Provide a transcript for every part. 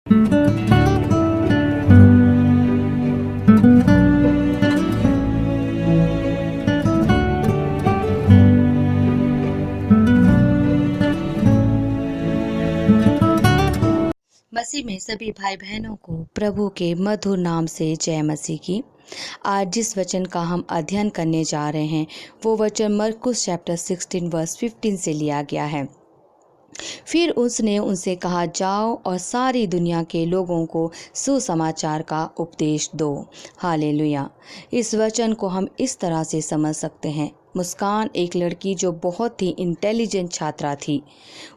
मसीह में सभी भाई बहनों को प्रभु के मधुर नाम से जय मसीह की। आज जिस वचन का हम अध्ययन करने जा रहे हैं वो वचन मरकुस चैप्टर 16 वर्स 15 से लिया गया है। फिर उसने उनसे कहा, जाओ और सारी दुनिया के लोगों को सुसमाचार का उपदेश दो। हालेलुया। इस वचन को हम इस तरह से समझ सकते हैं। मुस्कान एक लड़की जो बहुत ही इंटेलिजेंट छात्रा थी।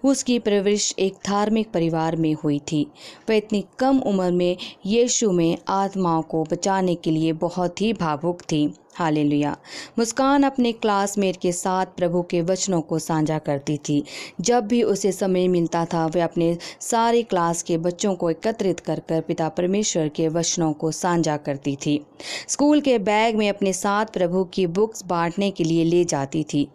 उसकी परवरिश एक धार्मिक परिवार में हुई थी। वह इतनी कम उम्र में यीशु में आत्माओं को बचाने के लिए बहुत ही भावुक थी। हालेलुया। मुस्कान अपने क्लासमेट के साथ प्रभु के वचनों को साझा करती थी। जब भी उसे समय मिलता था वह अपने सारे क्लास के बच्चों को एकत्रित कर पिता परमेश्वर के वचनों को साझा करती थी। स्कूल के बैग में अपने साथ प्रभु की बुक्स बांटने के लिए ले जाती थी।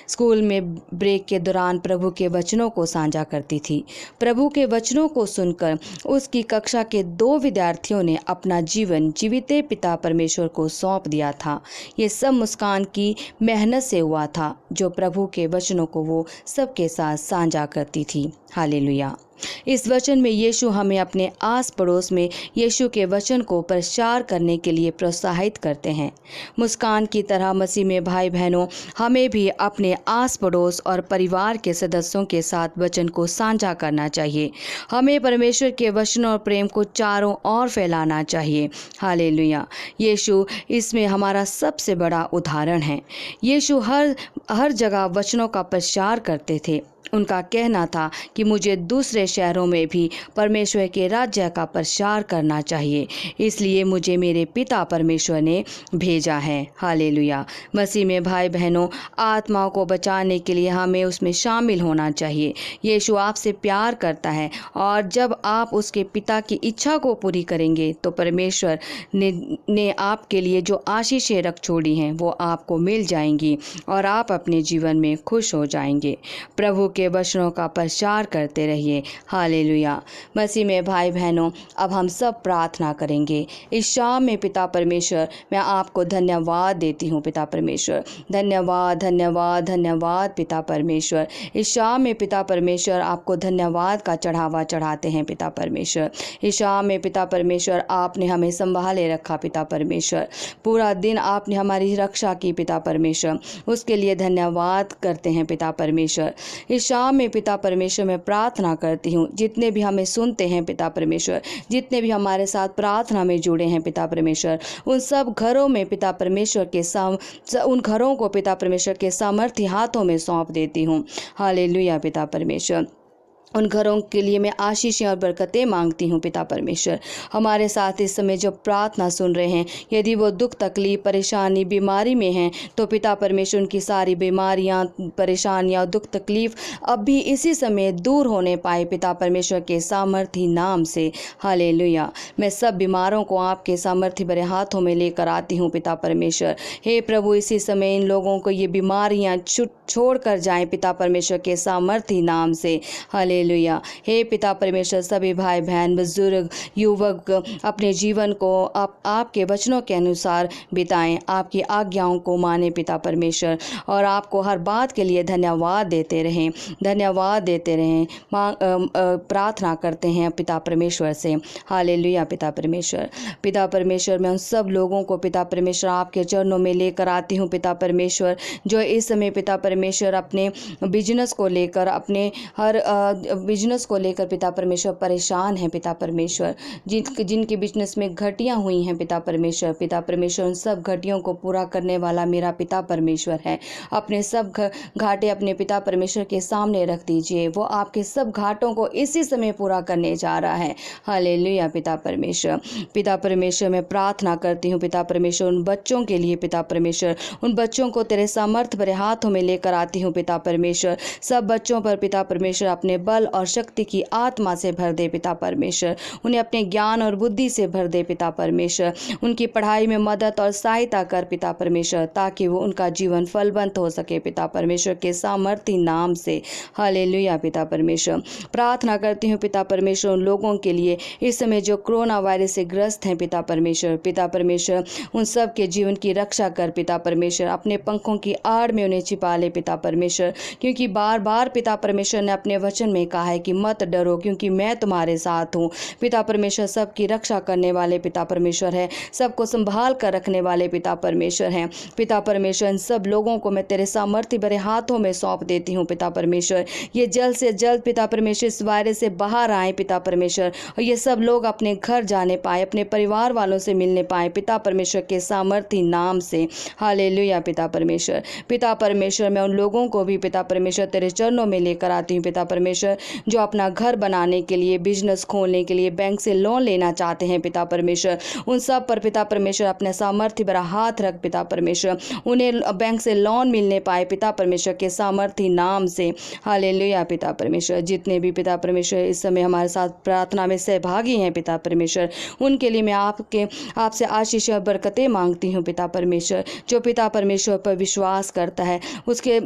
स्कूल में ब्रेक के दौरान प्रभु के वचनों को साझा करती थी। प्रभु के वचनों को सुनकर उसकी कक्षा के 2 विद्यार्थियों ने अपना जीवन जीविते पिता परमेश्वर को सौंप दिया था। ये सब मुस्कान की मेहनत से हुआ था जो प्रभु के वचनों को वो सबके साथ साझा करती थी। हालेलुया। इस वचन में यीशु हमें अपने आस पड़ोस में यीशु के वचन को प्रचार करने के लिए प्रोत्साहित करते हैं। मुस्कान की तरह मसीह में भाई बहनों, हमें भी अपने आस पड़ोस और परिवार के सदस्यों के साथ वचन को साझा करना चाहिए। हमें परमेश्वर के वचन और प्रेम को चारों ओर फैलाना चाहिए। हालेलुया। यीशु इसमें हमारा सबसे बड़ा उदाहरण है। यीशु हर जगह वचनों का प्रचार करते थे। उनका कहना था कि मुझे दूसरे शहरों में भी परमेश्वर के राज्य का प्रचार करना चाहिए, इसलिए मुझे मेरे पिता परमेश्वर ने भेजा है। हालेलुया। मसीह में भाई बहनों, आत्माओं को बचाने के लिए हमें उसमें शामिल होना चाहिए। यीशु आपसे प्यार करता है और जब आप उसके पिता की इच्छा को पूरी करेंगे तो परमेश्वर ने आपके लिए जो आशीषें रख छोड़ी हैं वो आपको मिल जाएंगी और आप अपने जीवन में खुश हो जाएंगे। प्रभु के वचनों का प्रचार करते रहिए। हालेलुया। मसीह में भाई बहनों, अब हम सब प्रार्थना करेंगे। इस शाम में पिता परमेश्वर, मैं आपको धन्यवाद देती हूँ पिता परमेश्वर। धन्यवाद धन्यवाद धन्यवाद पिता परमेश्वर। इस शाम में पिता परमेश्वर आपको धन्यवाद का चढ़ावा चढ़ाते हैं पिता परमेश्वर। इस शाम में पिता परमेश्वर आपने हमें संभाले रखा पिता परमेश्वर। पूरा दिन आपने हमारी रक्षा की पिता परमेश्वर, उसके लिए धन्यवाद करते हैं पिता परमेश्वर। इस शाम में पिता परमेश्वर मैं प्रार्थना करती हूँ, जितने भी हमें सुनते हैं पिता परमेश्वर, जितने भी हमारे साथ प्रार्थना में जुड़े हैं पिता परमेश्वर, उन सब घरों में पिता परमेश्वर के उन घरों को पिता परमेश्वर के सामर्थ्य हाथों में सौंप देती हूँ। हालेलुया पिता परमेश्वर। उन घरों के लिए मैं आशीषें और बरकतें मांगती हूँ पिता परमेश्वर। हमारे साथ इस समय जो प्रार्थना सुन रहे हैं, यदि वो दुख तकलीफ परेशानी बीमारी में हैं तो पिता परमेश्वर उनकी सारी बीमारियाँ परेशानियाँ दुख तकलीफ अब भी इसी समय दूर होने पाए पिता परमेश्वर के सामर्थ्य नाम से। हालेलुया। मैं सब बीमारों को आपके सामर्थ्य भरे हाथों में लेकर आती हूँ पिता परमेश्वर। हे प्रभु, इसी समय इन लोगों को ये बीमारियाँ छोड़ कर जाएं पिता परमेश्वर के सामर्थ्य नाम से। हालेलुया। हे पिता परमेश्वर, सभी भाई बहन बुजुर्ग युवक अपने जीवन को आपके वचनों के अनुसार बिताएं, आपकी आज्ञाओं को माने पिता परमेश्वर, और आपको हर बात के लिए धन्यवाद देते रहें, धन्यवाद देते रहें। प्रार्थना करते हैं पिता परमेश्वर से। हालेलुया पिता परमेश्वर। पिता परमेश्वर, मैं उन सब लोगों को पिता परमेश्वर आपके चरणों में लेकर आती हूँ पिता परमेश्वर, जो इस समय पिता परमेश्वर अपने बिजनेस को लेकर, अपने हर बिजनेस को लेकर पिता परमेश्वर परेशान हैं पिता परमेश्वर, जिनके बिजनेस में घटियां हुई हैं पिता परमेश्वर। पिता परमेश्वर, उन सब घटियों को पूरा करने वाला मेरा पिता परमेश्वर है। अपने सब घाटे अपने पिता परमेश्वर के सामने रख दीजिए, वो आपके सब घाटों को इसी समय पूरा करने जा रहा है। हालेलुया पिता परमेश्वर। पिता परमेश्वर, मैं प्रार्थना करती हूँ पिता परमेश्वर उन बच्चों के लिए पिता परमेश्वर, उन बच्चों को तेरे सामर्थ भरे हाथों में लेकर आती हूँ पिता परमेश्वर। सब बच्चों पर पिता परमेश्वर अपने बल बल और शक्ति की आत्मा से भर दे पिता परमेश्वर। उन्हें अपने ज्ञान और बुद्धि से भर दे पिता परमेश्वर। उनकी पढ़ाई में मदद और सहायता कर पिता परमेश्वर, ताकि वो उनका जीवन फलवंत हो सके पिता परमेश्वर के सामर्थी नाम से। हालेलुया पिता परमेश्वर। प्रार्थना करती हूँ पिता परमेश्वर उन लोगों के लिए इस समय जो कोरोना वायरस से ग्रस्त हैं पिता परमेश्वर। पिता परमेश्वर उन सब के जीवन की रक्षा कर पिता परमेश्वर। अपने पंखों की आड़ में उन्हें छिपा ले पिता परमेश्वर, क्योंकि बार बार पिता परमेश्वर ने अपने वचन में कहा है कि मत डरो, क्योंकि मैं तुम्हारे साथ हूँ। पिता परमेश्वर सबकी रक्षा करने वाले पिता परमेश्वर है, सबको संभाल कर रखने वाले पिता परमेश्वर हैं। पिता परमेश्वर इन सब लोगों को मैं तेरे सामर्थ्य भरे हाथों में सौंप देती हूँ पिता परमेश्वर। ये जल्द से जल्द पिता परमेश्वर इस वायरस से बाहर आए पिता परमेश्वर, और ये सब लोग अपने घर जाने पाए, अपने परिवार वालों से मिलने पाए पिता परमेश्वर के सामर्थ्य नाम से। हालेलुया पिता परमेश्वर। पिता परमेश्वर मैं उन लोगों को भी पिता परमेश्वर तेरे चरणों में लेकर आती हूँ पिता परमेश्वर, जो अपना घर बनाने के लिए, बिजनेस खोलने के लिए बैंक से लोन लेना चाहते हैं पिता परमेश्वर। उन सब पर पिता परमेश्वर अपने सामर्थ्य भरा हाथ रख पिता परमेश्वर, उन्हें बैंक से लोन मिलने पाए पिता परमेश्वर के सामर्थ्य नाम से। हालेलुया पिता परमेश्वर। जितने भी पिता परमेश्वर इस समय हमारे साथ प्रार्थना में सहभागी हैं पिता परमेश्वर, उनके लिए मैं आपसे आशीष और बरकतें मांगती हूँ पिता परमेश्वर। जो पिता परमेश्वर पर विश्वास करता है, उसके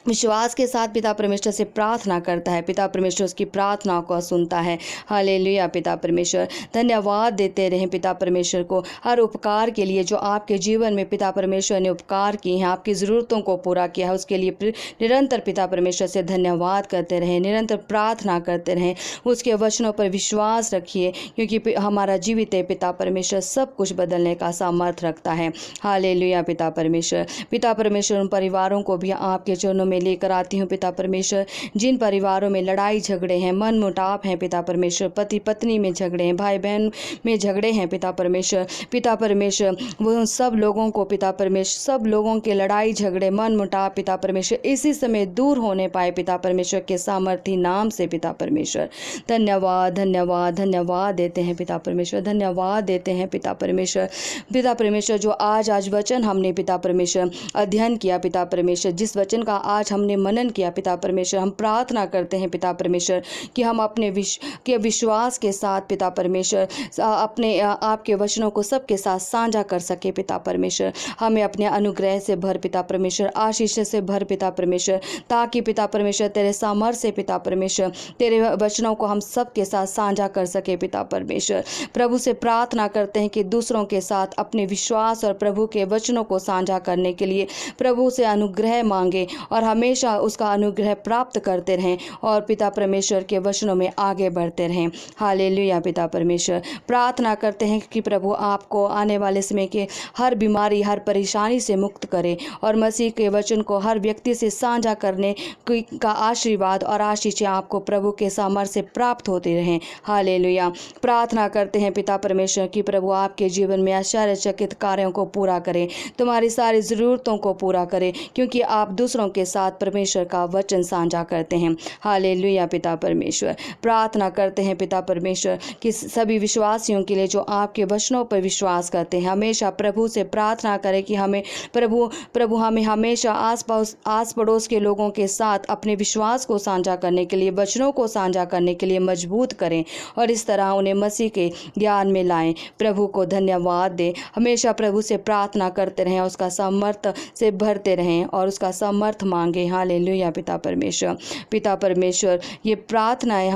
विश्वास के साथ पिता परमेश्वर से प्रार्थना करता है, पिता परमेश्वर उसकी प्रार्थना को सुनता है। हालेलुया पिता परमेश्वर। धन्यवाद देते रहें पिता परमेश्वर को हर उपकार के लिए जो आपके जीवन में पिता परमेश्वर ने उपकार किए हैं, आपकी ज़रूरतों को पूरा किया है, उसके लिए निरंतर पिता परमेश्वर से धन्यवाद करते रहें, निरंतर प्रार्थना करते रहें, उसके वचनों पर विश्वास रखिए, क्योंकि हमारा जीवित पिता परमेश्वर सब कुछ बदलने का सामर्थ्य रखता है। हालेलुया पिता परमेश्वर। पिता परमेश्वर उन परिवारों को भी आपके चरणों में लेकर आती हूँ पिता परमेश्वर, जिन परिवारों में लड़ाई झगड़े हैं, मन मुटाव हैं पिता परमेश्वर, पति पत्नी में झगड़े हैं, भाई बहन में झगड़े हैं पिता परमेश्वर। पिता परमेश्वर वो सब लोगों को पिता परमेश्वर, सब लोगों के लड़ाई झगड़े, मन मुटाव पिता परमेश्वर इसी समय दूर होने पाए पिता परमेश्वर के सामर्थ्य नाम से पिता परमेश्वर। धन्यवाद धन्यवाद धन्यवाद देते हैं पिता परमेश्वर, धन्यवाद देते हैं पिता परमेश्वर। पिता परमेश्वर जो आज वचन हमने पिता परमेश्वर अध्ययन किया पिता परमेश्वर, जिस वचन का आज हमने मनन किया पिता परमेश्वर, हम प्रार्थना करते हैं पिता परमेश्वर कि हम अपने विश्वास के साथ पिता परमेश्वर अपने आपके वचनों को सबके साथ साझा कर सके पिता परमेश्वर। हमें अपने अनुग्रह से भर पिता परमेश्वर, आशीष से भर पिता परमेश्वर, ताकि पिता परमेश्वर तेरे सामर्थ्य से पिता परमेश्वर तेरे वचनों को हम सबके साथ साझा कर सके पिता परमेश्वर। प्रभु से प्रार्थना करते हैं कि दूसरों के साथ अपने विश्वास और प्रभु के वचनों को साझा करने के लिए प्रभु से अनुग्रह मांगे और हमेशा उसका अनुग्रह प्राप्त करते रहें और पिता परमेश्वर के वचनों में आगे बढ़ते रहें। हालेलुया पिता परमेश्वर। प्रार्थना करते हैं कि प्रभु आपको आने वाले समय के हर बीमारी, हर परेशानी से मुक्त करें और मसीह के वचन को हर व्यक्ति से साझा करने का आशीर्वाद और आशीषें आपको प्रभु के सामर्थ्य से प्राप्त होते रहें। हालेलुया। प्रार्थना करते हैं पिता परमेश्वर कि प्रभु आपके जीवन में आश्चर्यचकित कार्यों को पूरा करें, तुम्हारी सारी ज़रूरतों को पूरा करें, क्योंकि आप दूसरों के साथ परमेश्वर का वचन साझा करते हैं। हालेलुया पिता परमेश्वर। प्रार्थना करते हैं पिता परमेश्वर कि सभी विश्वासियों के लिए जो आपके वचनों पर विश्वास करते हैं, हमेशा प्रभु से प्रार्थना करें कि हमें प्रभु हमें हमेशा आस पड़ोस के लोगों के साथ अपने विश्वास को साझा करने के लिए, वचनों को साझा करने के लिए मजबूत करें और इस तरह उन्हें मसीह के ज्ञान में लाएं। प्रभु को धन्यवाद दें। हमेशा प्रभु से प्रार्थना करते रहें, उसका सामर्थ्य से भरते रहें और उसका सामर्थ्य मांगे। हालेलुया पिता परमेश्वर। पिता परमेश्वर ये प्रार्थनाएं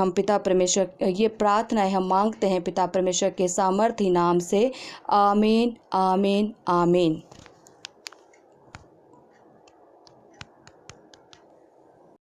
हम मांगते हैं पिता परमेश्वर के सामर्थ्य नाम से। आमीन आमीन आमीन।